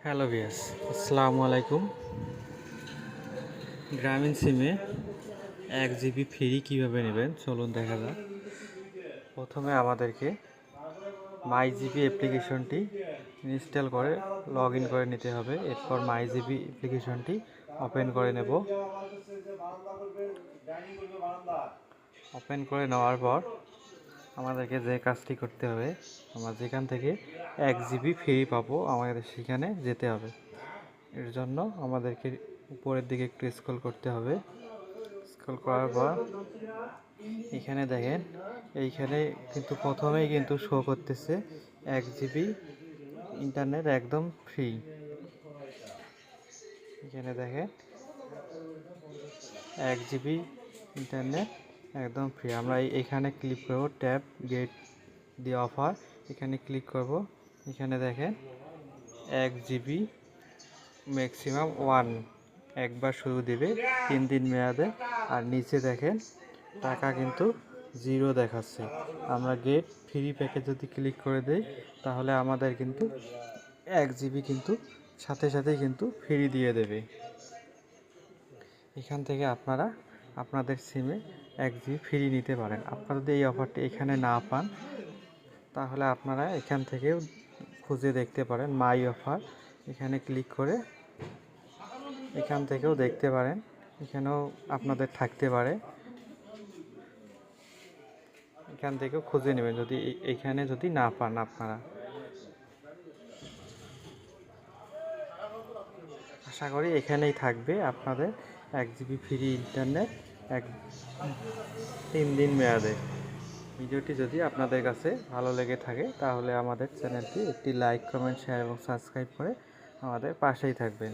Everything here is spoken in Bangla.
হ্যালো ভিয়াস, আসসালামু আলাইকুম। গ্রামীণ সিমে 1 জিবি ফ্রি কীভাবে নেবেন চলুন দেখা যাক। প্রথমে আমাদেরকে মাই জিবি অ্যাপ্লিকেশনটি ইনস্টল করে লগ ইন করে নিতে হবে। এরপর মাই জিবি অ্যাপ্লিকেশনটি ওপেন করে নেব। ওপেন করে নেওয়ার পর আমাদেরকে যে কাজটি করতে হবে, আমরা যেখান থেকে 1 জিবি ফ্রি পাবো আমাদের সেখানে যেতে হবে। এর জন্য আমাদেরকে উপরের দিকে একটু স্ক্রল করতে হবে। স্ক্রল করার পর এখানে দেখেন, এইখানে কিন্তু প্রথমেই কিন্তু শো করতেছে 1 জিবি ইন্টারনেট একদম ফ্রি। এখানে দেখেন 1 জিবি ইন্টারনেট একদম ফ্রি। আমরা এইখানে ক্লিক করব, ট্যাব গেট দি অফার, এখানে ক্লিক করব। এখানে দেখেন 1 জিবি ম্যাক্সিমাম একবার শুরু দিবে 3 দিন মেয়াদে। আর নিচে দেখেন টাকা কিন্তু 0 দেখাচ্ছে। আমরা গেট ফ্রি প্যাকেজ যদি ক্লিক করে দেই তাহলে আমাদের কিন্তু 1 জিবি কিন্তু সাথে সাথেই কিন্তু ফ্রি দিয়ে দেবে। এখান থেকে আপনারা আপনাদের সিমে 1 জিবি ফ্রি নিতে পারেন। আপনারা যদি এই অফারটি এখানে না পান তাহলে আপনারা এখান থেকেও খুঁজে দেখতে পারেন। মাই অফার এখানে ক্লিক করে এখান থেকেও দেখতে পারেন, এখানেও আপনাদের থাকতে পারে। এখান থেকেও খুঁজে নেবেন যদি এইখানে যদি না পান আপনারা। আশা করি এখানেই থাকবে আপনাদের 1 জিবি ফ্রি ইন্টারনেট 3 দিন মেয়াদে। ভিডিওটি যদি আপনাদের কাছে ভালো লেগে থাকে তাহলে আমাদের চ্যানেলটি একটি লাইক, কমেন্ট, শেয়ার এবং সাবস্ক্রাইব করে আমাদের পাশেই থাকবেন।